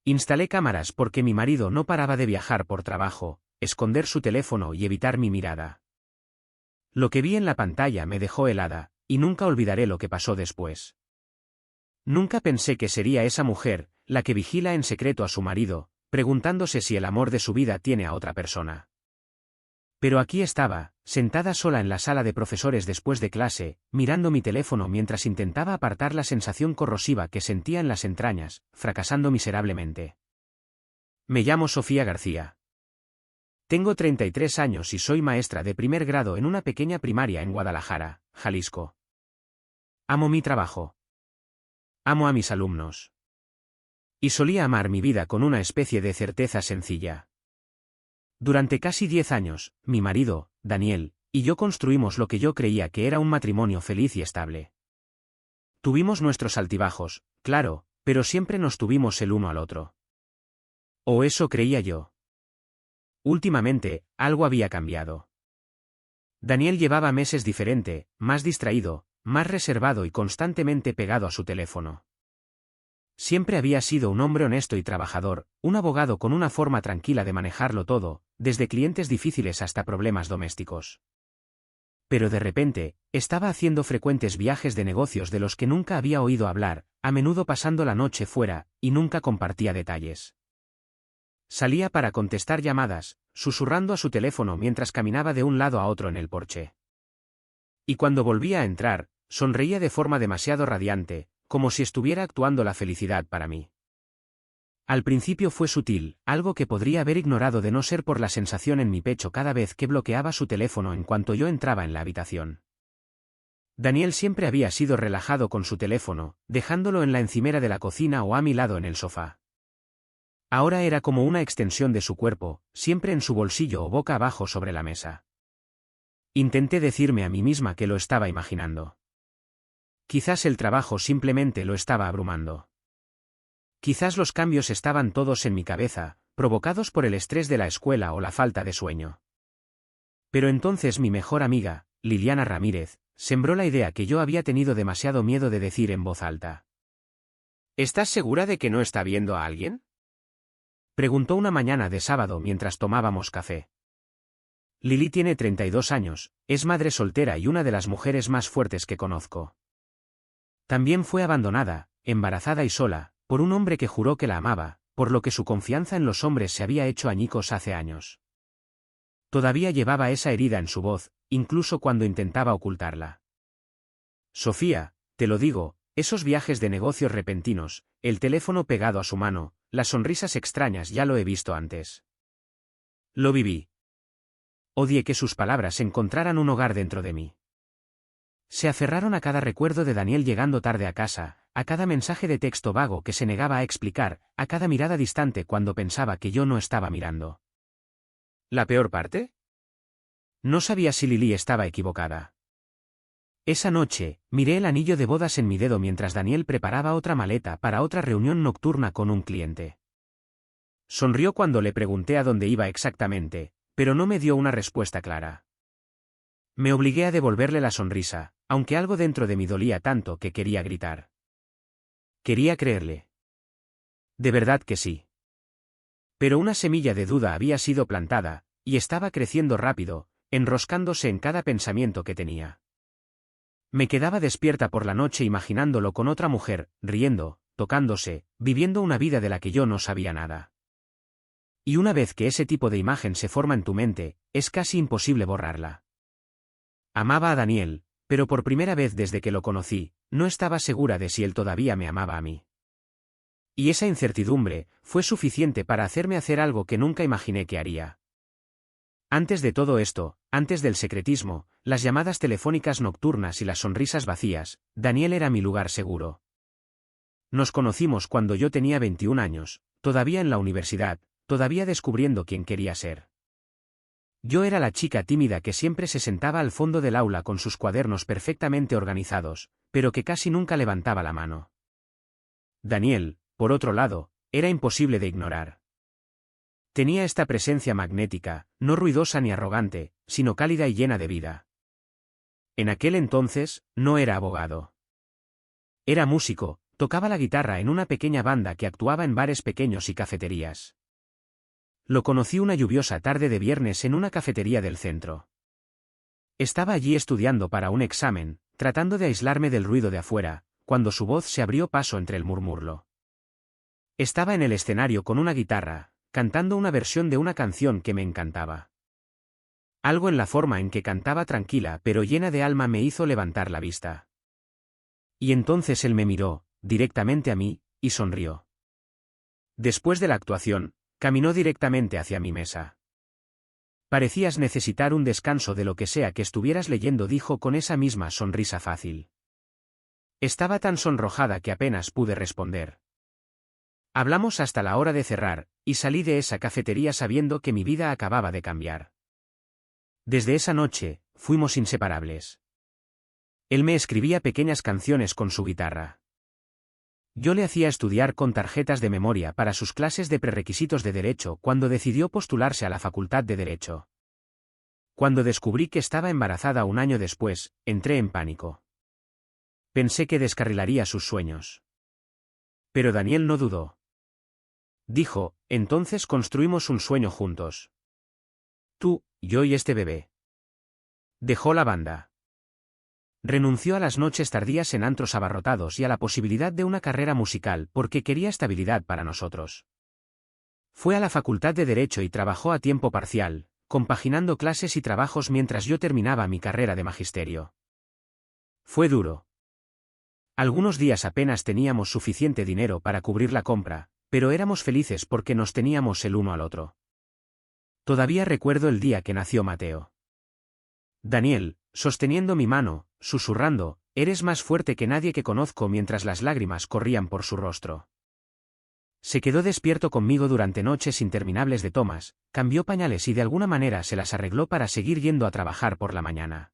Instalé cámaras porque mi marido no paraba de viajar por trabajo, esconder su teléfono y evitar mi mirada. Lo que vi en la pantalla me dejó helada, y nunca olvidaré lo que pasó después. Nunca pensé que sería esa mujer, la que vigila en secreto a su marido, preguntándose si el amor de su vida tiene a otra persona. Pero aquí estaba, sentada sola en la sala de profesores después de clase, mirando mi teléfono mientras intentaba apartar la sensación corrosiva que sentía en las entrañas, fracasando miserablemente. Me llamo Sofía García. Tengo 33 años y soy maestra de primer grado en una pequeña primaria en Guadalajara, Jalisco. Amo mi trabajo. Amo a mis alumnos. Y solía amar mi vida con una especie de certeza sencilla. Durante casi 10 años, mi marido, Daniel, y yo construimos lo que yo creía que era un matrimonio feliz y estable. Tuvimos nuestros altibajos, claro, pero siempre nos tuvimos el uno al otro. O eso creía yo. Últimamente, algo había cambiado. Daniel llevaba meses diferente, más distraído, más reservado y constantemente pegado a su teléfono. Siempre había sido un hombre honesto y trabajador, un abogado con una forma tranquila de manejarlo todo, desde clientes difíciles hasta problemas domésticos. Pero de repente, estaba haciendo frecuentes viajes de negocios de los que nunca había oído hablar, a menudo pasando la noche fuera, y nunca compartía detalles. Salía para contestar llamadas, susurrando a su teléfono mientras caminaba de un lado a otro en el porche. Y cuando volvía a entrar, sonreía de forma demasiado radiante, como si estuviera actuando la felicidad para mí. Al principio fue sutil, algo que podría haber ignorado de no ser por la sensación en mi pecho cada vez que bloqueaba su teléfono en cuanto yo entraba en la habitación. Daniel siempre había sido relajado con su teléfono, dejándolo en la encimera de la cocina o a mi lado en el sofá. Ahora era como una extensión de su cuerpo, siempre en su bolsillo o boca abajo sobre la mesa. Intenté decirme a mí misma que lo estaba imaginando. Quizás el trabajo simplemente lo estaba abrumando. Quizás los cambios estaban todos en mi cabeza, provocados por el estrés de la escuela o la falta de sueño. Pero entonces mi mejor amiga, Liliana Ramírez, sembró la idea que yo había tenido demasiado miedo de decir en voz alta. ¿Estás segura de que no está viendo a alguien?, preguntó una mañana de sábado mientras tomábamos café. Lili tiene 32 años, es madre soltera y una de las mujeres más fuertes que conozco. También fue abandonada, embarazada y sola, por un hombre que juró que la amaba, por lo que su confianza en los hombres se había hecho añicos hace años. Todavía llevaba esa herida en su voz, incluso cuando intentaba ocultarla. Sofía, te lo digo, esos viajes de negocios repentinos, el teléfono pegado a su mano, las sonrisas extrañas ya lo he visto antes. Lo viví. Odié que sus palabras encontraran un hogar dentro de mí. Se aferraron a cada recuerdo de Daniel llegando tarde a casa, a cada mensaje de texto vago que se negaba a explicar, a cada mirada distante cuando pensaba que yo no estaba mirando. ¿La peor parte? No sabía si Lili estaba equivocada. Esa noche, miré el anillo de bodas en mi dedo mientras Daniel preparaba otra maleta para otra reunión nocturna con un cliente. Sonrió cuando le pregunté a dónde iba exactamente, pero no me dio una respuesta clara. Me obligué a devolverle la sonrisa, aunque algo dentro de mí dolía tanto que quería gritar. Quería creerle. De verdad que sí. Pero una semilla de duda había sido plantada, y estaba creciendo rápido, enroscándose en cada pensamiento que tenía. Me quedaba despierta por la noche imaginándolo con otra mujer, riendo, tocándose, viviendo una vida de la que yo no sabía nada. Y una vez que ese tipo de imagen se forma en tu mente, es casi imposible borrarla. Amaba a Daniel, pero por primera vez desde que lo conocí, no estaba segura de si él todavía me amaba a mí. Y esa incertidumbre fue suficiente para hacerme hacer algo que nunca imaginé que haría. Antes de todo esto, antes del secretismo, las llamadas telefónicas nocturnas y las sonrisas vacías, Daniel era mi lugar seguro. Nos conocimos cuando yo tenía 21 años, todavía en la universidad, todavía descubriendo quién quería ser. Yo era la chica tímida que siempre se sentaba al fondo del aula con sus cuadernos perfectamente organizados, pero que casi nunca levantaba la mano. Daniel, por otro lado, era imposible de ignorar. Tenía esta presencia magnética, no ruidosa ni arrogante, sino cálida y llena de vida. En aquel entonces, no era abogado. Era músico, Tocaba la guitarra en una pequeña banda que actuaba en bares pequeños y cafeterías. Lo conocí una lluviosa tarde de viernes en una cafetería del centro. Estaba allí estudiando para un examen, tratando de aislarme del ruido de afuera, cuando su voz se abrió paso entre el murmullo. Estaba en el escenario con una guitarra, cantando una versión de una canción que me encantaba. Algo en la forma en que cantaba tranquila pero llena de alma me hizo levantar la vista. Y entonces él me miró, directamente a mí, y sonrió. Después de la actuación, caminó directamente hacia mi mesa. Parecías necesitar un descanso de lo que sea que estuvieras leyendo, dijo con esa misma sonrisa fácil. Estaba tan sonrojada que apenas pude responder. Hablamos hasta la hora de cerrar, y salí de esa cafetería sabiendo que mi vida acababa de cambiar. Desde esa noche, fuimos inseparables. Él me escribía pequeñas canciones con su guitarra. Yo le hacía estudiar con tarjetas de memoria para sus clases de prerequisitos de Derecho cuando decidió postularse a la Facultad de Derecho. Cuando descubrí que estaba embarazada un año después, entré en pánico. Pensé que descarrilaría sus sueños. Pero Daniel no dudó. Dijo, entonces construimos un sueño juntos. Tú, yo y este bebé. Dejó la banda. Renunció a las noches tardías en antros abarrotados y a la posibilidad de una carrera musical porque quería estabilidad para nosotros. Fue a la Facultad de Derecho y trabajó a tiempo parcial, compaginando clases y trabajos mientras yo terminaba mi carrera de magisterio. Fue duro. Algunos días apenas teníamos suficiente dinero para cubrir la compra, pero éramos felices porque nos teníamos el uno al otro. Todavía recuerdo el día que nació Mateo. Daniel, sosteniendo mi mano, susurrando, eres más fuerte que nadie que conozco mientras las lágrimas corrían por su rostro. Se quedó despierto conmigo durante noches interminables de tomas, cambió pañales y de alguna manera se las arregló para seguir yendo a trabajar por la mañana.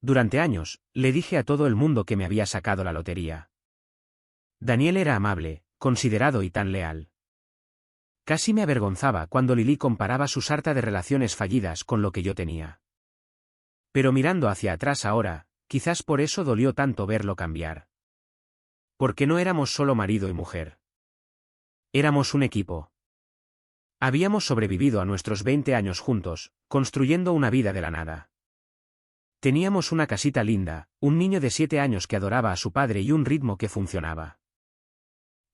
Durante años, le dije a todo el mundo que me había sacado la lotería. Daniel era amable, considerado y tan leal. Casi me avergonzaba cuando Lili comparaba su sarta de relaciones fallidas con lo que yo tenía. Pero mirando hacia atrás ahora, quizás por eso dolió tanto verlo cambiar. Porque no éramos solo marido y mujer. Éramos un equipo. Habíamos sobrevivido a nuestros 20 años juntos, construyendo una vida de la nada. Teníamos una casita linda, un niño de 7 años que adoraba a su padre y un ritmo que funcionaba.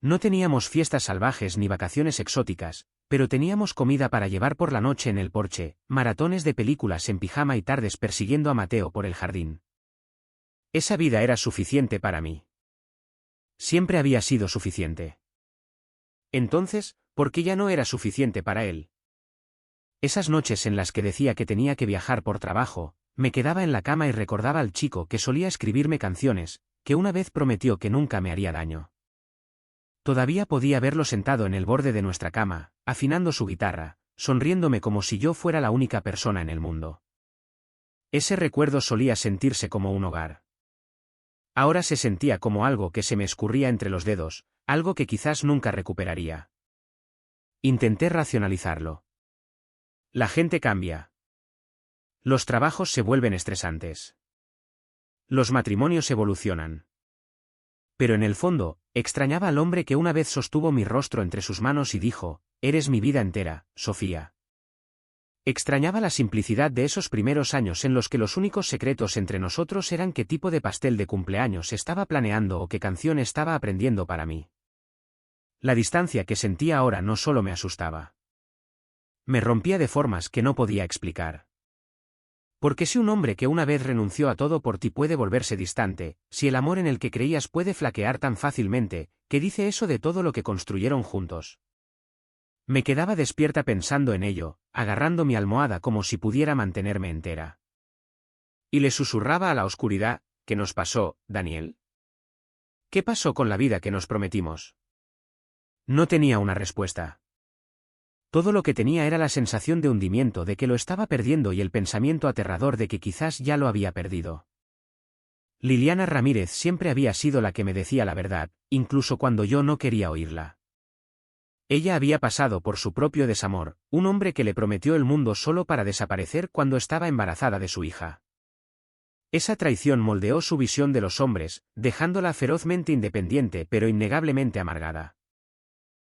No teníamos fiestas salvajes ni vacaciones exóticas, pero teníamos comida para llevar por la noche en el porche, maratones de películas en pijama y tardes persiguiendo a Mateo por el jardín. Esa vida era suficiente para mí. Siempre había sido suficiente. Entonces, ¿por qué ya no era suficiente para él? Esas noches en las que decía que tenía que viajar por trabajo, me quedaba en la cama y recordaba al chico que solía escribirme canciones, que una vez prometió que nunca me haría daño. Todavía podía verlo sentado en el borde de nuestra cama, afinando su guitarra, sonriéndome como si yo fuera la única persona en el mundo. Ese recuerdo solía sentirse como un hogar. Ahora se sentía como algo que se me escurría entre los dedos, algo que quizás nunca recuperaría. Intenté racionalizarlo. La gente cambia. Los trabajos se vuelven estresantes. Los matrimonios evolucionan. Pero en el fondo, extrañaba al hombre que una vez sostuvo mi rostro entre sus manos y dijo, eres mi vida entera, Sofía. Extrañaba la simplicidad de esos primeros años en los que los únicos secretos entre nosotros eran qué tipo de pastel de cumpleaños estaba planeando o qué canción estaba aprendiendo para mí. La distancia que sentía ahora no solo me asustaba. Me rompía de formas que no podía explicar. Porque si un hombre que una vez renunció a todo por ti puede volverse distante, si el amor en el que creías puede flaquear tan fácilmente, ¿qué dice eso de todo lo que construyeron juntos? Me quedaba despierta pensando en ello, agarrando mi almohada como si pudiera mantenerme entera. Y le susurraba a la oscuridad, ¿qué nos pasó, Daniel? ¿Qué pasó con la vida que nos prometimos? No tenía una respuesta. Todo lo que tenía era la sensación de hundimiento de que lo estaba perdiendo y el pensamiento aterrador de que quizás ya lo había perdido. Liliana Ramírez siempre había sido la que me decía la verdad, incluso cuando yo no quería oírla. Ella había pasado por su propio desamor, un hombre que le prometió el mundo solo para desaparecer cuando estaba embarazada de su hija. Esa traición moldeó su visión de los hombres, dejándola ferozmente independiente pero innegablemente amargada.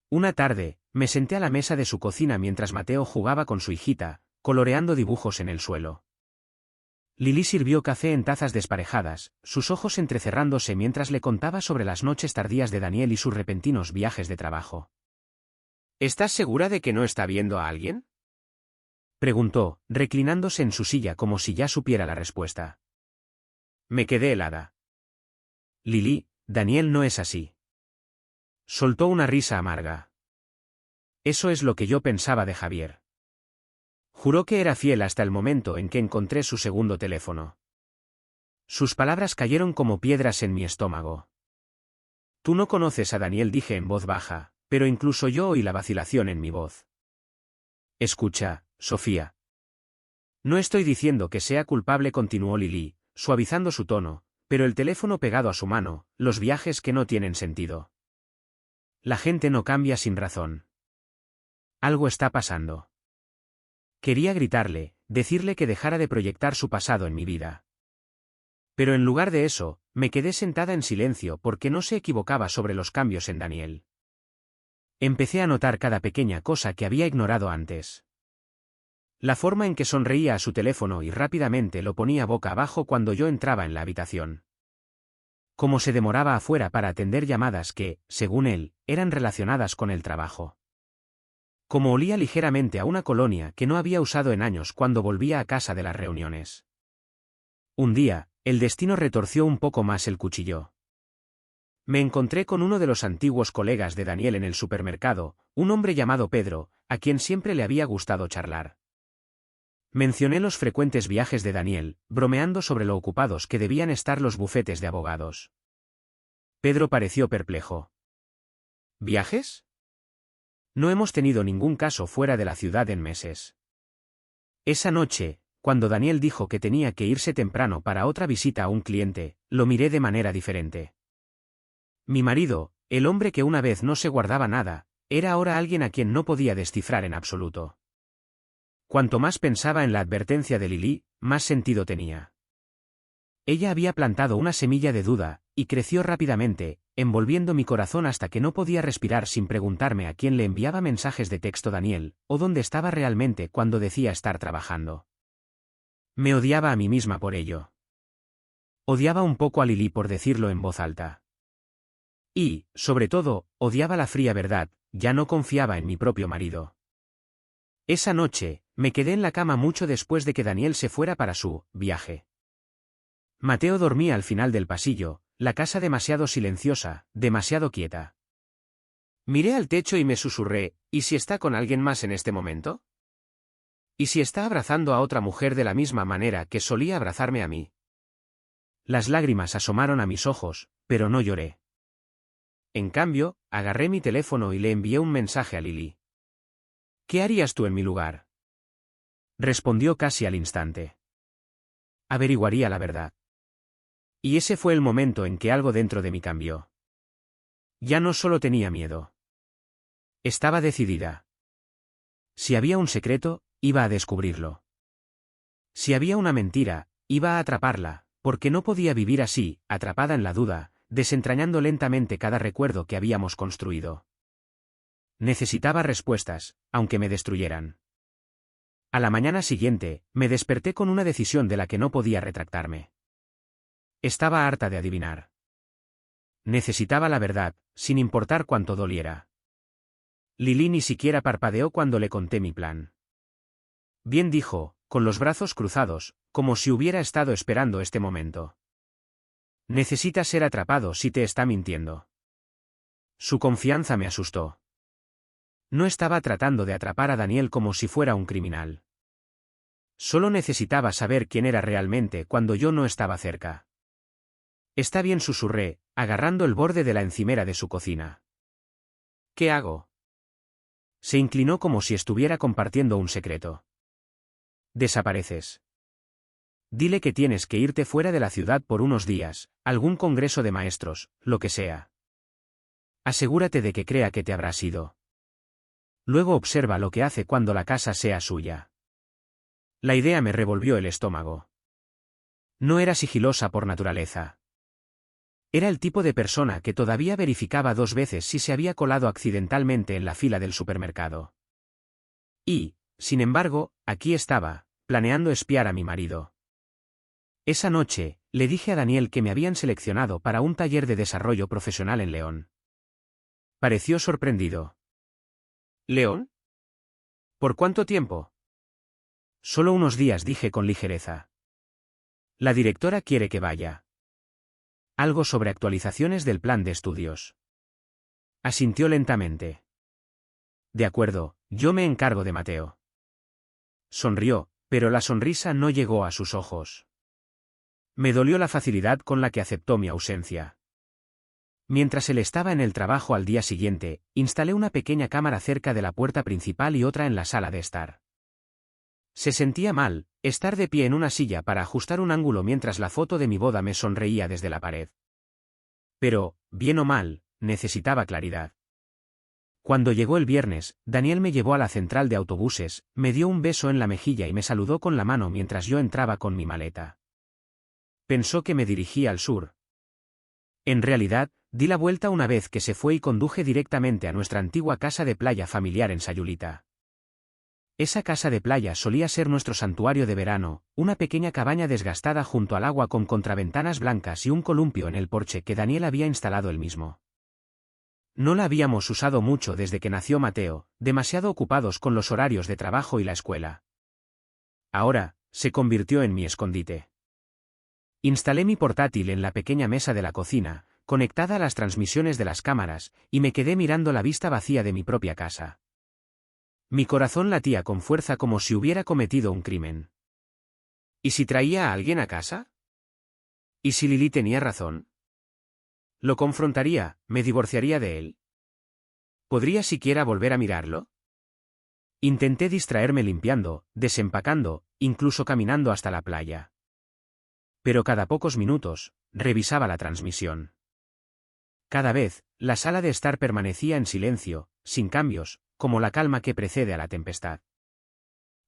Una tarde, me senté a la mesa de su cocina mientras Mateo jugaba con su hijita, coloreando dibujos en el suelo. Lily sirvió café en tazas desparejadas, sus ojos entrecerrándose mientras le contaba sobre las noches tardías de Daniel y sus repentinos viajes de trabajo. ¿Estás segura de que no está viendo a alguien?, preguntó, reclinándose en su silla como si ya supiera la respuesta. Me quedé helada. Lily, Daniel no es así. Soltó una risa amarga. Eso es lo que yo pensaba de Javier. Juró que era fiel hasta el momento en que encontré su segundo teléfono. Sus palabras cayeron como piedras en mi estómago. Tú no conoces a Daniel, dije en voz baja, pero incluso yo oí la vacilación en mi voz. Escucha, Sofía. No estoy diciendo que sea culpable, continuó Lily, suavizando su tono, pero el teléfono pegado a su mano, los viajes que no tienen sentido. La gente no cambia sin razón. Algo está pasando. Quería gritarle, decirle que dejara de proyectar su pasado en mi vida. Pero en lugar de eso, me quedé sentada en silencio porque no se equivocaba sobre los cambios en Daniel. Empecé a notar cada pequeña cosa que había ignorado antes. La forma en que sonreía a su teléfono y rápidamente lo ponía boca abajo cuando yo entraba en la habitación. Cómo se demoraba afuera para atender llamadas que, según él, eran relacionadas con el trabajo. Cómo olía ligeramente a una colonia que no había usado en años cuando volvía a casa de las reuniones. Un día, el destino retorció un poco más el cuchillo. Me encontré con uno de los antiguos colegas de Daniel en el supermercado, un hombre llamado Pedro, a quien siempre le había gustado charlar. Mencioné los frecuentes viajes de Daniel, bromeando sobre lo ocupados que debían estar los bufetes de abogados. Pedro pareció perplejo. ¿Viajes? No hemos tenido ningún caso fuera de la ciudad en meses. Esa noche, cuando Daniel dijo que tenía que irse temprano para otra visita a un cliente, lo miré de manera diferente. Mi marido, el hombre que una vez no se guardaba nada, era ahora alguien a quien no podía descifrar en absoluto. Cuanto más pensaba en la advertencia de Lily, más sentido tenía. Ella había plantado una semilla de duda, y creció rápidamente, envolviendo mi corazón hasta que no podía respirar sin preguntarme a quién le enviaba mensajes de texto Daniel, o dónde estaba realmente cuando decía estar trabajando. Me odiaba a mí misma por ello. Odiaba un poco a Lily por decirlo en voz alta. Y, sobre todo, odiaba la fría verdad, ya no confiaba en mi propio marido. Esa noche, me quedé en la cama mucho después de que Daniel se fuera para su viaje. Mateo dormía al final del pasillo, la casa demasiado silenciosa, demasiado quieta. Miré al techo y me susurré, ¿y si está con alguien más en este momento? ¿Y si está abrazando a otra mujer de la misma manera que solía abrazarme a mí? Las lágrimas asomaron a mis ojos, pero no lloré. En cambio, agarré mi teléfono y le envié un mensaje a Lily. ¿Qué harías tú en mi lugar? Respondió casi al instante. Averiguaría la verdad. Y ese fue el momento en que algo dentro de mí cambió. Ya no solo tenía miedo. Estaba decidida. Si había un secreto, iba a descubrirlo. Si había una mentira, iba a atraparla, porque no podía vivir así, atrapada en la duda, desentrañando lentamente cada recuerdo que habíamos construido. Necesitaba respuestas, aunque me destruyeran. A la mañana siguiente, me desperté con una decisión de la que no podía retractarme. Estaba harta de adivinar. Necesitaba la verdad, sin importar cuánto doliera. Lily ni siquiera parpadeó cuando le conté mi plan. Bien, dijo, con los brazos cruzados, como si hubiera estado esperando este momento. Necesitas ser atrapado si te está mintiendo. Su confianza me asustó. No estaba tratando de atrapar a Daniel como si fuera un criminal. Solo necesitaba saber quién era realmente cuando yo no estaba cerca. Está bien, susurré, agarrando el borde de la encimera de su cocina. ¿Qué hago? Se inclinó como si estuviera compartiendo un secreto. Desapareces. Dile que tienes que irte fuera de la ciudad por unos días, algún congreso de maestros, lo que sea. Asegúrate de que crea que te habrás ido. Luego observa lo que hace cuando la casa sea suya. La idea me revolvió el estómago. No era sigilosa por naturaleza. Era el tipo de persona que todavía verificaba 2 veces si se había colado accidentalmente en la fila del supermercado. Y, sin embargo, aquí estaba, planeando espiar a mi marido. Esa noche, le dije a Daniel que me habían seleccionado para un taller de desarrollo profesional en León. Pareció sorprendido. ¿León? ¿Por cuánto tiempo? Solo unos días, dije con ligereza. La directora quiere que vaya. Algo sobre actualizaciones del plan de estudios. Asintió lentamente. De acuerdo, yo me encargo de Mateo. Sonrió, pero la sonrisa no llegó a sus ojos. Me dolió la facilidad con la que aceptó mi ausencia. Mientras él estaba en el trabajo al día siguiente, instalé una pequeña cámara cerca de la puerta principal y otra en la sala de estar. Se sentía mal, estar de pie en una silla para ajustar un ángulo mientras la foto de mi boda me sonreía desde la pared. Pero, bien o mal, necesitaba claridad. Cuando llegó el viernes, Daniel me llevó a la central de autobuses, me dio un beso en la mejilla y me saludó con la mano mientras yo entraba con mi maleta. Pensó que me dirigía al sur. En realidad, di la vuelta una vez que se fue y conduje directamente a nuestra antigua casa de playa familiar en Sayulita. Esa casa de playa solía ser nuestro santuario de verano, una pequeña cabaña desgastada junto al agua con contraventanas blancas y un columpio en el porche que Daniel había instalado él mismo. No la habíamos usado mucho desde que nació Mateo, demasiado ocupados con los horarios de trabajo y la escuela. Ahora, se convirtió en mi escondite. Instalé mi portátil en la pequeña mesa de la cocina, conectada a las transmisiones de las cámaras, y me quedé mirando la vista vacía de mi propia casa. Mi corazón latía con fuerza como si hubiera cometido un crimen. ¿Y si traía a alguien a casa? ¿Y si Lily tenía razón? Lo confrontaría, me divorciaría de él. ¿Podría siquiera volver a mirarlo? Intenté distraerme limpiando, desempacando, incluso caminando hasta la playa. Pero cada pocos minutos, revisaba la transmisión. Cada vez, la sala de estar permanecía en silencio, sin cambios, como la calma que precede a la tempestad.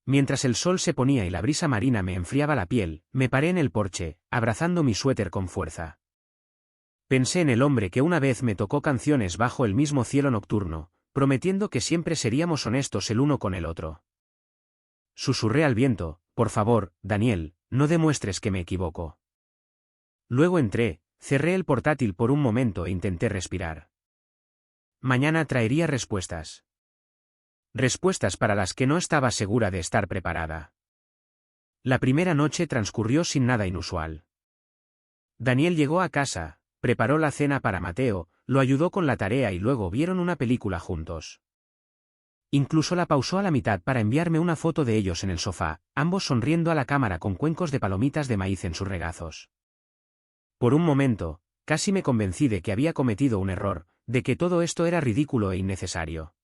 Mientras el sol se ponía y la brisa marina me enfriaba la piel, me paré en el porche, abrazando mi suéter con fuerza. Pensé en el hombre que una vez me tocó canciones bajo el mismo cielo nocturno, prometiendo que siempre seríamos honestos el uno con el otro. Susurré al viento, por favor, Daniel, no demuestres que me equivoco. Luego entré, cerré el portátil por un momento e intenté respirar. Mañana traería respuestas. Respuestas para las que no estaba segura de estar preparada. La primera noche transcurrió sin nada inusual. Daniel llegó a casa, preparó la cena para Mateo, lo ayudó con la tarea y luego vieron una película juntos. Incluso la pausó a la mitad para enviarme una foto de ellos en el sofá, ambos sonriendo a la cámara con cuencos de palomitas de maíz en sus regazos. Por un momento, casi me convencí de que había cometido un error, de que todo esto era ridículo e innecesario.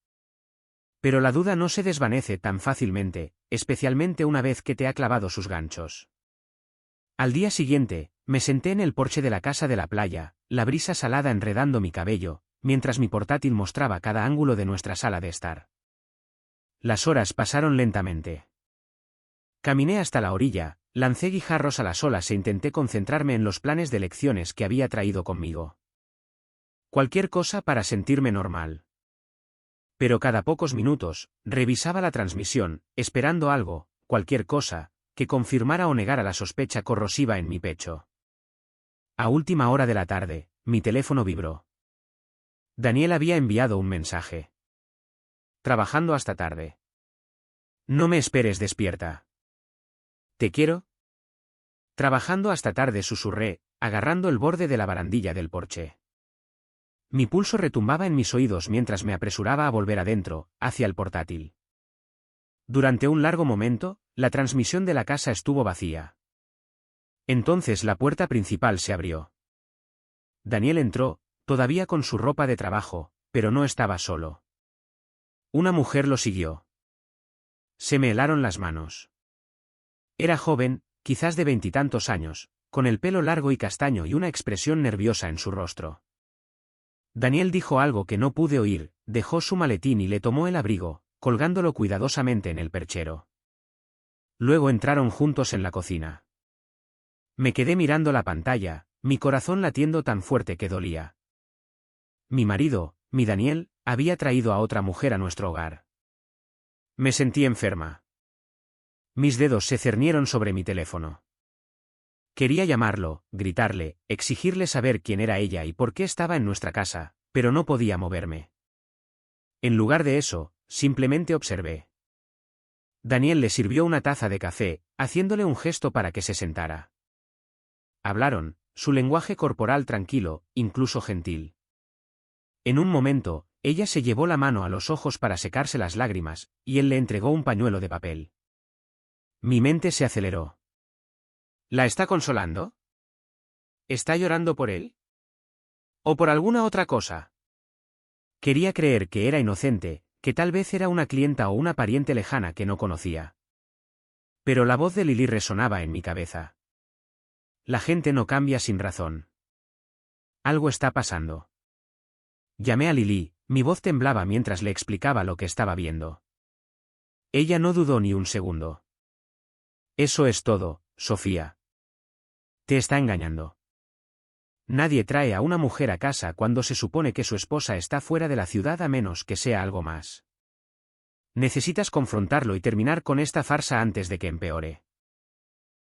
Pero la duda no se desvanece tan fácilmente, especialmente una vez que te ha clavado sus ganchos. Al día siguiente, me senté en el porche de la casa de la playa, la brisa salada enredando mi cabello, mientras mi portátil mostraba cada ángulo de nuestra sala de estar. Las horas pasaron lentamente. Caminé hasta la orilla, lancé guijarros a las olas e intenté concentrarme en los planes de lecciones que había traído conmigo. Cualquier cosa para sentirme normal. Pero cada pocos minutos, revisaba la transmisión, esperando algo, cualquier cosa, que confirmara o negara la sospecha corrosiva en mi pecho. A última hora de la tarde, mi teléfono vibró. Daniel había enviado un mensaje. Trabajando hasta tarde. No me esperes despierta. ¿Te quiero? Trabajando hasta tarde, susurré, agarrando el borde de la barandilla del porche. Mi pulso retumbaba en mis oídos mientras me apresuraba a volver adentro, hacia el portátil. Durante un largo momento, la transmisión de la casa estuvo vacía. Entonces la puerta principal se abrió. Daniel entró, todavía con su ropa de trabajo, pero no estaba solo. Una mujer lo siguió. Se me helaron las manos. Era joven, quizás de 20 y tantos años, con el pelo largo y castaño y una expresión nerviosa en su rostro. Daniel dijo algo que no pude oír, dejó su maletín y le tomó el abrigo, colgándolo cuidadosamente en el perchero. Luego entraron juntos en la cocina. Me quedé mirando la pantalla, mi corazón latiendo tan fuerte que dolía. Mi marido, mi Daniel, había traído a otra mujer a nuestro hogar. Me sentí enferma. Mis dedos se cernieron sobre mi teléfono. Quería llamarlo, gritarle, exigirle saber quién era ella y por qué estaba en nuestra casa, pero no podía moverme. En lugar de eso, simplemente observé. Daniel le sirvió una taza de café, haciéndole un gesto para que se sentara. Hablaron, su lenguaje corporal tranquilo, incluso gentil. En un momento, ella se llevó la mano a los ojos para secarse las lágrimas, y él le entregó un pañuelo de papel. Mi mente se aceleró. ¿La está consolando? ¿Está llorando por él? ¿O por alguna otra cosa? Quería creer que era inocente, que tal vez era una clienta o una pariente lejana que no conocía. Pero la voz de Lily resonaba en mi cabeza. La gente no cambia sin razón. Algo está pasando. Llamé a Lily, mi voz temblaba mientras le explicaba lo que estaba viendo. Ella no dudó ni un segundo. Eso es todo, Sofía. Te está engañando. Nadie trae a una mujer a casa cuando se supone que su esposa está fuera de la ciudad a menos que sea algo más. Necesitas confrontarlo y terminar con esta farsa antes de que empeore.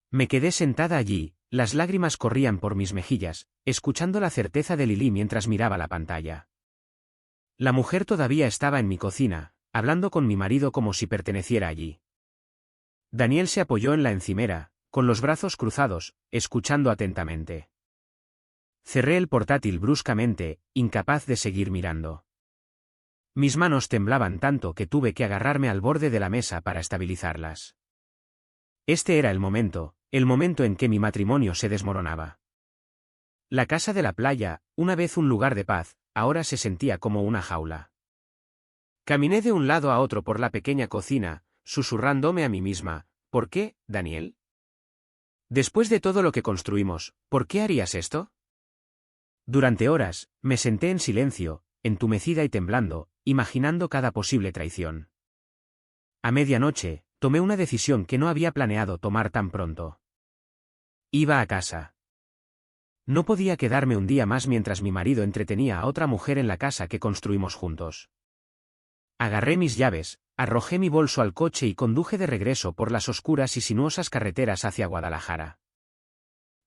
Me quedé sentada allí, las lágrimas corrían por mis mejillas, escuchando la certeza de Lily mientras miraba la pantalla. La mujer todavía estaba en mi cocina, hablando con mi marido como si perteneciera allí. Daniel se apoyó en la encimera, con los brazos cruzados, escuchando atentamente. Cerré el portátil bruscamente, incapaz de seguir mirando. Mis manos temblaban tanto que tuve que agarrarme al borde de la mesa para estabilizarlas. Este era el momento en que mi matrimonio se desmoronaba. La casa de la playa, una vez un lugar de paz, ahora se sentía como una jaula. Caminé de un lado a otro por la pequeña cocina, susurrándome a mí misma, ¿por qué, Daniel? Después de todo lo que construimos, ¿por qué harías esto? Durante horas, me senté en silencio, entumecida y temblando, imaginando cada posible traición. A medianoche, tomé una decisión que no había planeado tomar tan pronto. Iba a casa. No podía quedarme un día más mientras mi marido entretenía a otra mujer en la casa que construimos juntos. Agarré mis llaves, arrojé mi bolso al coche y conduje de regreso por las oscuras y sinuosas carreteras hacia Guadalajara.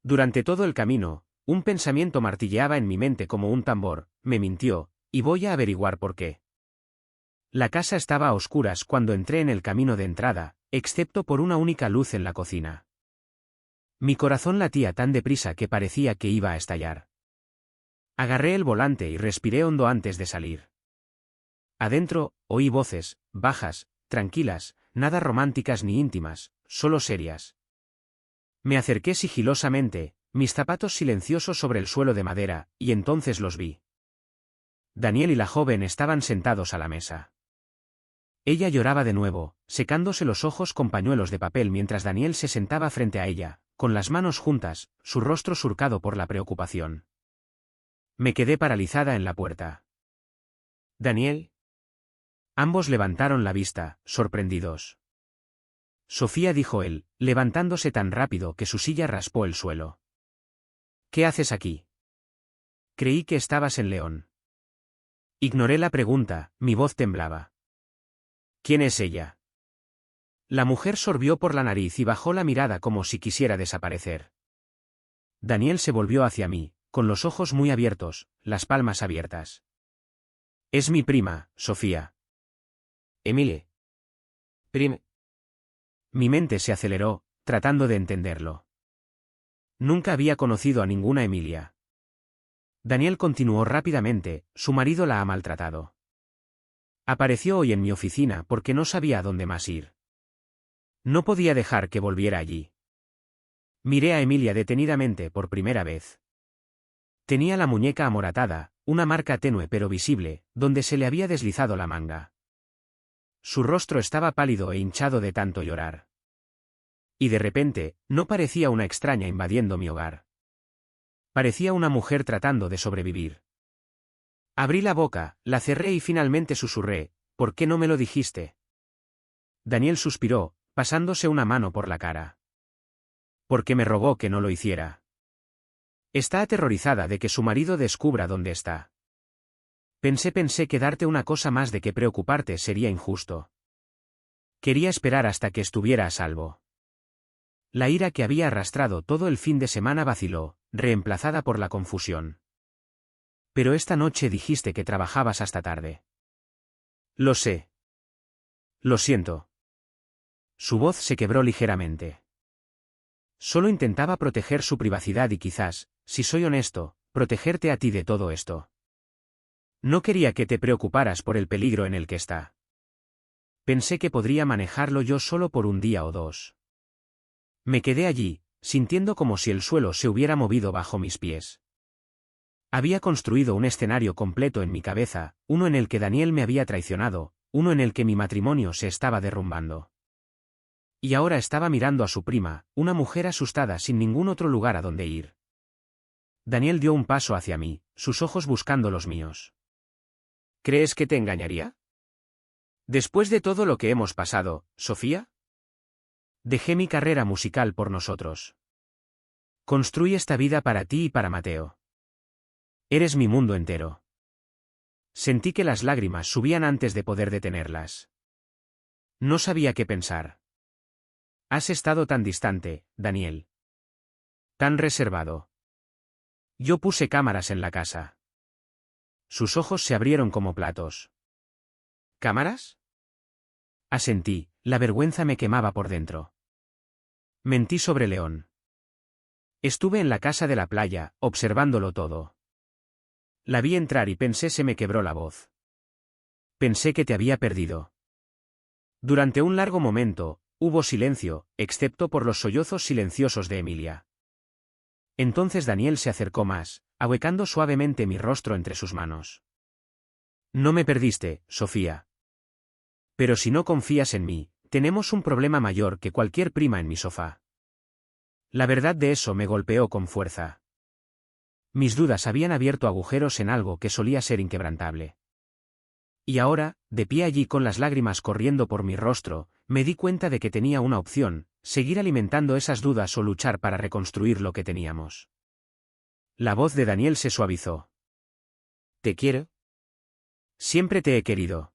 Durante todo el camino, un pensamiento martilleaba en mi mente como un tambor: me mintió, y voy a averiguar por qué. La casa estaba a oscuras cuando entré en el camino de entrada, excepto por una única luz en la cocina. Mi corazón latía tan deprisa que parecía que iba a estallar. Agarré el volante y respiré hondo antes de salir. Adentro, oí voces, bajas, tranquilas, nada románticas ni íntimas, solo serias. Me acerqué sigilosamente, mis zapatos silenciosos sobre el suelo de madera, y entonces los vi. Daniel y la joven estaban sentados a la mesa. Ella lloraba de nuevo, secándose los ojos con pañuelos de papel mientras Daniel se sentaba frente a ella, con las manos juntas, su rostro surcado por la preocupación. Me quedé paralizada en la puerta. ¿Daniel? Ambos levantaron la vista, sorprendidos. Sofía, dijo él, levantándose tan rápido que su silla raspó el suelo. ¿Qué haces aquí? Creí que estabas en León. Ignoré la pregunta, mi voz temblaba. ¿Quién es ella? La mujer sorbió por la nariz y bajó la mirada como si quisiera desaparecer. Daniel se volvió hacia mí, con los ojos muy abiertos, las palmas abiertas. Es mi prima, Sofía. Emilie. Mi mente se aceleró, tratando de entenderlo. Nunca había conocido a ninguna Emilia. Daniel continuó rápidamente: su marido la ha maltratado. Apareció hoy en mi oficina porque no sabía a dónde más ir. No podía dejar que volviera allí. Miré a Emilia detenidamente por primera vez. Tenía la muñeca amoratada, una marca tenue pero visible, donde se le había deslizado la manga. Su rostro estaba pálido e hinchado de tanto llorar. Y de repente, no parecía una extraña invadiendo mi hogar. Parecía una mujer tratando de sobrevivir. Abrí la boca, la cerré y finalmente susurré: ¿por qué no me lo dijiste? Daniel suspiró, pasándose una mano por la cara. Porque me rogó que no lo hiciera. Está aterrorizada de que su marido descubra dónde está. Pensé que darte una cosa más de que preocuparte sería injusto. Quería esperar hasta que estuviera a salvo. La ira que había arrastrado todo el fin de semana vaciló, reemplazada por la confusión. Pero esta noche dijiste que trabajabas hasta tarde. Lo sé. Lo siento. Su voz se quebró ligeramente. Solo intentaba proteger su privacidad y quizás, si soy honesto, protegerte a ti de todo esto. No quería que te preocuparas por el peligro en el que está. Pensé que podría manejarlo yo solo por un día o dos. Me quedé allí, sintiendo como si el suelo se hubiera movido bajo mis pies. Había construido un escenario completo en mi cabeza, uno en el que Daniel me había traicionado, uno en el que mi matrimonio se estaba derrumbando. Y ahora estaba mirando a su prima, una mujer asustada sin ningún otro lugar a donde ir. Daniel dio un paso hacia mí, sus ojos buscando los míos. ¿Crees que te engañaría? Después de todo lo que hemos pasado, Sofía. Dejé mi carrera musical por nosotros. Construí esta vida para ti y para Mateo. Eres mi mundo entero. Sentí que las lágrimas subían antes de poder detenerlas. No sabía qué pensar. Has estado tan distante, Daniel. Tan reservado. Yo puse cámaras en la casa. Sus ojos se abrieron como platos. ¿Cámaras? Asentí, la vergüenza me quemaba por dentro. Mentí sobre León. Estuve en la casa de la playa, observándolo todo. La vi entrar y pensé se me quebró la voz. Pensé que te había perdido. Durante un largo momento, hubo silencio, excepto por los sollozos silenciosos de Emilia. Entonces Daniel se acercó más, ahuecando suavemente mi rostro entre sus manos. No me perdiste, Sofía. Pero si no confías en mí, tenemos un problema mayor que cualquier prima en mi sofá. La verdad de eso me golpeó con fuerza. Mis dudas habían abierto agujeros en algo que solía ser inquebrantable. Y ahora, de pie allí con las lágrimas corriendo por mi rostro, me di cuenta de que tenía una opción, seguir alimentando esas dudas o luchar para reconstruir lo que teníamos. La voz de Daniel se suavizó. ¿Te quiero? Siempre te he querido.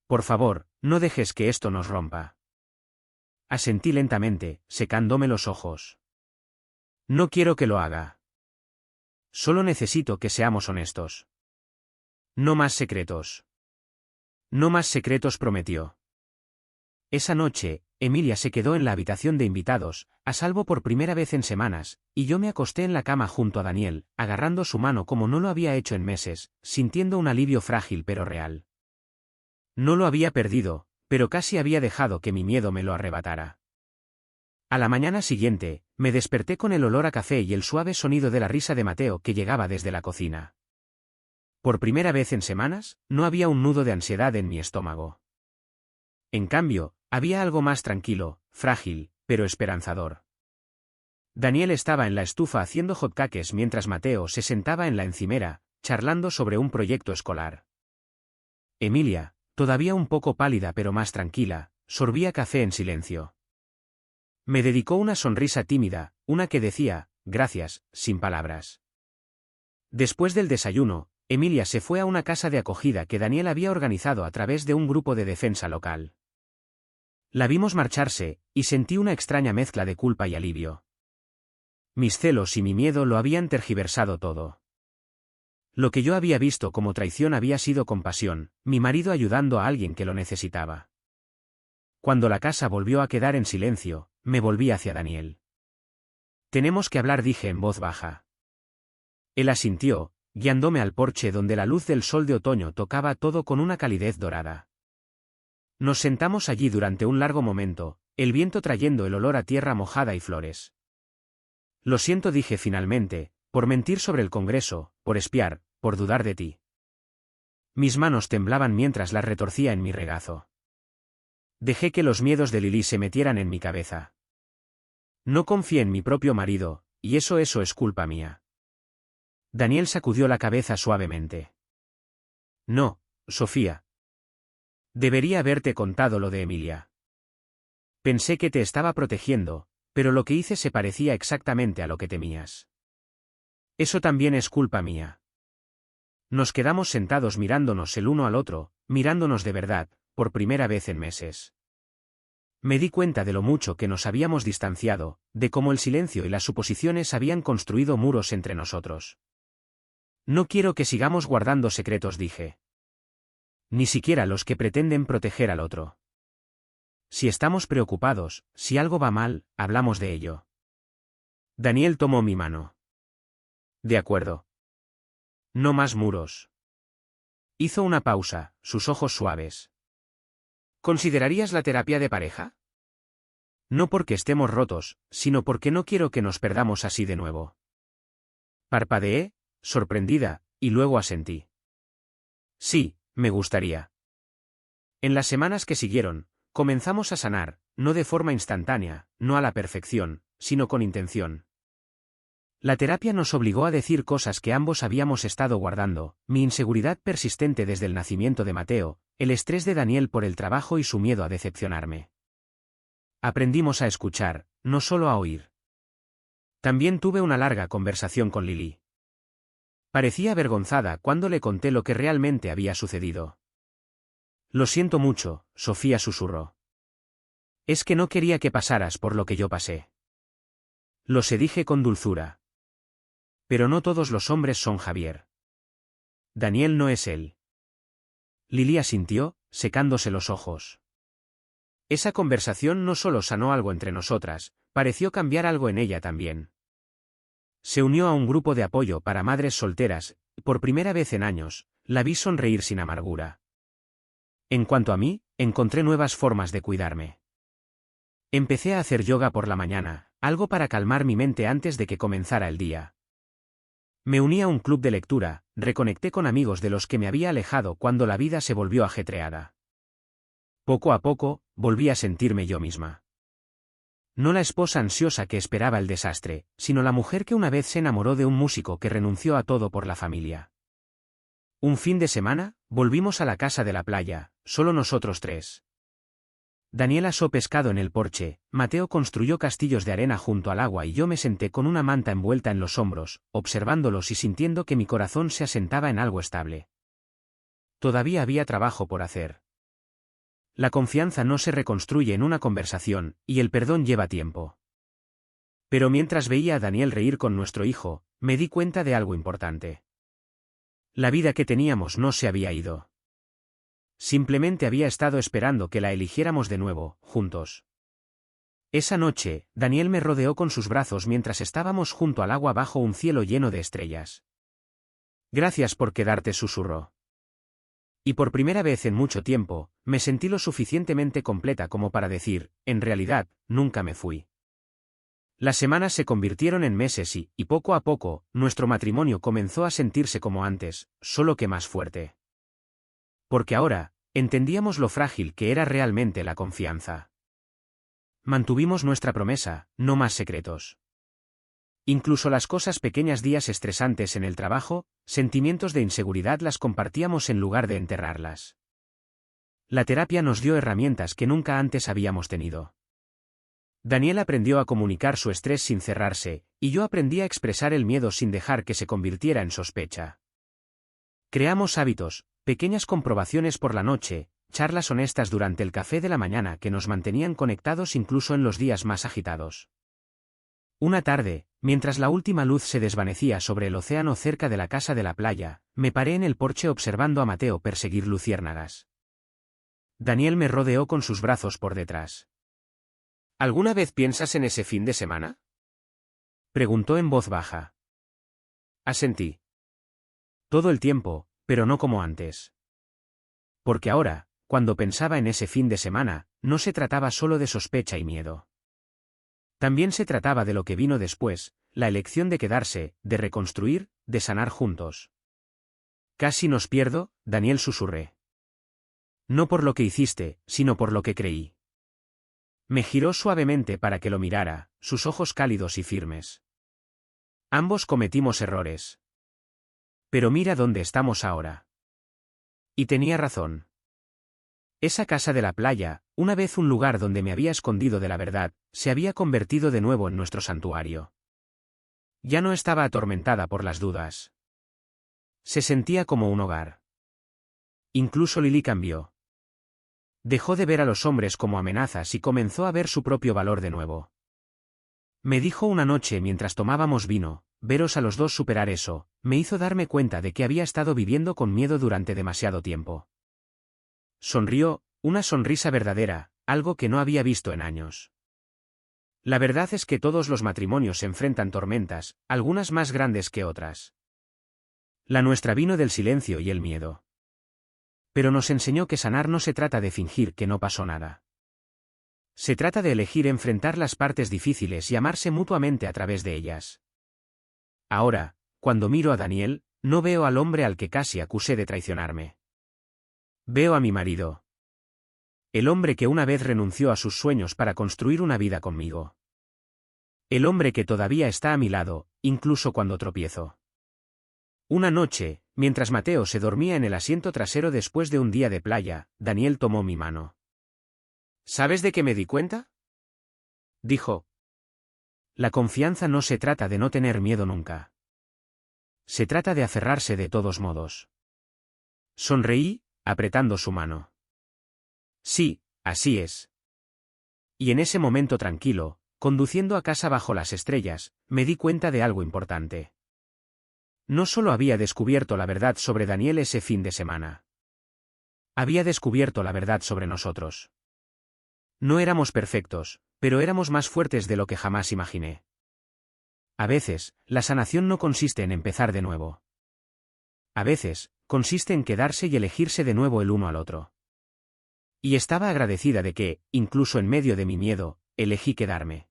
Por favor, no dejes que esto nos rompa. Asentí lentamente, secándome los ojos. No quiero que lo haga. Solo necesito que seamos honestos. No más secretos. No más secretos, prometió. Esa noche, Emilia se quedó en la habitación de invitados, a salvo por primera vez en semanas, y yo me acosté en la cama junto a Daniel, agarrando su mano como no lo había hecho en meses, sintiendo un alivio frágil pero real. No lo había perdido, pero casi había dejado que mi miedo me lo arrebatara. A la mañana siguiente, me desperté con el olor a café y el suave sonido de la risa de Mateo que llegaba desde la cocina. Por primera vez en semanas, no había un nudo de ansiedad en mi estómago. En cambio, había algo más tranquilo, frágil, pero esperanzador. Daniel estaba en la estufa haciendo hotcakes mientras Mateo se sentaba en la encimera, charlando sobre un proyecto escolar. Emilia, todavía un poco pálida pero más tranquila, sorbía café en silencio. Me dedicó una sonrisa tímida, una que decía, gracias, sin palabras. Después del desayuno, Emilia se fue a una casa de acogida que Daniel había organizado a través de un grupo de defensa local. La vimos marcharse, y sentí una extraña mezcla de culpa y alivio. Mis celos y mi miedo lo habían tergiversado todo. Lo que yo había visto como traición había sido compasión, mi marido ayudando a alguien que lo necesitaba. Cuando la casa volvió a quedar en silencio, me volví hacia Daniel. Tenemos que hablar, dije en voz baja. Él asintió, guiándome al porche donde la luz del sol de otoño tocaba todo con una calidez dorada. Nos sentamos allí durante un largo momento, el viento trayendo el olor a tierra mojada y flores. Lo siento, dije finalmente, por mentir sobre el Congreso, por espiar, por dudar de ti. Mis manos temblaban mientras las retorcía en mi regazo. Dejé que los miedos de Lily se metieran en mi cabeza. No confié en mi propio marido, y eso es culpa mía. Daniel sacudió la cabeza suavemente. No, Sofía. Debería haberte contado lo de Emilia. Pensé que te estaba protegiendo, Pero lo que hice se parecía exactamente a lo que temías. Eso también es culpa mía. Nos quedamos sentados mirándonos el uno al otro, mirándonos de verdad, por primera vez en meses. Me di cuenta de lo mucho que nos habíamos distanciado, de cómo el silencio y las suposiciones habían construido muros entre nosotros. No quiero que sigamos guardando secretos, dije. Ni siquiera los que pretenden proteger al otro. Si estamos preocupados, si algo va mal, hablamos de ello. Daniel tomó mi mano. De acuerdo. No más muros. Hizo una pausa, sus ojos suaves. ¿Considerarías la terapia de pareja? No porque estemos rotos, sino porque no quiero que nos perdamos así de nuevo. Parpadeé, sorprendida, y luego asentí. Sí, me gustaría. En las semanas que siguieron, comenzamos a sanar, no de forma instantánea, no a la perfección, sino con intención. La terapia nos obligó a decir cosas que ambos habíamos estado guardando, mi inseguridad persistente desde el nacimiento de Mateo, el estrés de Daniel por el trabajo y su miedo a decepcionarme. Aprendimos a escuchar, no solo a oír. También tuve una larga conversación con Lily. Parecía avergonzada cuando le conté lo que realmente había sucedido. Lo siento mucho, Sofía susurró. Es que no quería que pasaras por lo que yo pasé. Lo sé, dije con dulzura. Pero no todos los hombres son Javier. Daniel no es él. Lily asintió, secándose los ojos. Esa conversación no solo sanó algo entre nosotras, pareció cambiar algo en ella también. Se unió a un grupo de apoyo para madres solteras, y por primera vez en años, la vi sonreír sin amargura. En cuanto a mí, encontré nuevas formas de cuidarme. Empecé a hacer yoga por la mañana, algo para calmar mi mente antes de que comenzara el día. Me uní a un club de lectura, reconecté con amigos de los que me había alejado cuando la vida se volvió ajetreada. Poco a poco, volví a sentirme yo misma. No la esposa ansiosa que esperaba el desastre, sino la mujer que una vez se enamoró de un músico que renunció a todo por la familia. Un fin de semana, volvimos a la casa de la playa, solo nosotros tres. Daniel asó pescado en el porche, Mateo construyó castillos de arena junto al agua y yo me senté con una manta envuelta en los hombros, observándolos y sintiendo que mi corazón se asentaba en algo estable. Todavía había trabajo por hacer. La confianza no se reconstruye en una conversación, y el perdón lleva tiempo. Pero mientras veía a Daniel reír con nuestro hijo, me di cuenta de algo importante. La vida que teníamos no se había ido. Simplemente había estado esperando que la eligiéramos de nuevo, juntos. Esa noche, Daniel me rodeó con sus brazos mientras estábamos junto al agua bajo un cielo lleno de estrellas. Gracias por quedarte, susurró. Y por primera vez en mucho tiempo, me sentí lo suficientemente completa como para decir, en realidad, nunca me fui. Las semanas se convirtieron en meses y poco a poco, nuestro matrimonio comenzó a sentirse como antes, solo que más fuerte. Porque ahora, entendíamos lo frágil que era realmente la confianza. Mantuvimos nuestra promesa, no más secretos. Incluso las cosas pequeñas, días estresantes en el trabajo, sentimientos de inseguridad, las compartíamos en lugar de enterrarlas. La terapia nos dio herramientas que nunca antes habíamos tenido. Daniel aprendió a comunicar su estrés sin cerrarse, y yo aprendí a expresar el miedo sin dejar que se convirtiera en sospecha. Creamos hábitos, pequeñas comprobaciones por la noche, charlas honestas durante el café de la mañana que nos mantenían conectados incluso en los días más agitados. Una tarde, mientras la última luz se desvanecía sobre el océano cerca de la casa de la playa, me paré en el porche observando a Mateo perseguir luciérnagas. Daniel me rodeó con sus brazos por detrás. ¿Alguna vez piensas en ese fin de semana?, preguntó en voz baja. Asentí. Todo el tiempo, pero no como antes. Porque ahora, cuando pensaba en ese fin de semana, no se trataba solo de sospecha y miedo. También se trataba de lo que vino después, la elección de quedarse, de reconstruir, de sanar juntos. Casi nos pierdo, Daniel, susurré. No por lo que hiciste, sino por lo que creí. Me giró suavemente para que lo mirara, sus ojos cálidos y firmes. Ambos cometimos errores. Pero mira dónde estamos ahora. Y tenía razón. Esa casa de la playa, una vez un lugar donde me había escondido de la verdad, se había convertido de nuevo en nuestro santuario. Ya no estaba atormentada por las dudas. Se sentía como un hogar. Incluso Lily cambió. Dejó de ver a los hombres como amenazas y comenzó a ver su propio valor de nuevo. Me dijo una noche mientras tomábamos vino, veros a los dos superar eso, me hizo darme cuenta de que había estado viviendo con miedo durante demasiado tiempo. Sonrió, una sonrisa verdadera, algo que no había visto en años. La verdad es que todos los matrimonios enfrentan tormentas, algunas más grandes que otras. La nuestra vino del silencio y el miedo. Pero nos enseñó que sanar no se trata de fingir que no pasó nada. Se trata de elegir enfrentar las partes difíciles y amarse mutuamente a través de ellas. Ahora, cuando miro a Daniel, no veo al hombre al que casi acusé de traicionarme. Veo a mi marido. El hombre que una vez renunció a sus sueños para construir una vida conmigo. El hombre que todavía está a mi lado, incluso cuando tropiezo. Una noche, mientras Mateo se dormía en el asiento trasero después de un día de playa, Daniel tomó mi mano. ¿Sabes de qué me di cuenta?, dijo. La confianza no se trata de no tener miedo nunca. Se trata de aferrarse de todos modos. Sonreí, apretando su mano. Sí, así es. Y en ese momento tranquilo, conduciendo a casa bajo las estrellas, me di cuenta de algo importante. No solo había descubierto la verdad sobre Daniel ese fin de semana. Había descubierto la verdad sobre nosotros. No éramos perfectos, pero éramos más fuertes de lo que jamás imaginé. A veces, la sanación no consiste en empezar de nuevo. A veces, consiste en quedarse y elegirse de nuevo el uno al otro. Y estaba agradecida de que, incluso en medio de mi miedo, elegí quedarme.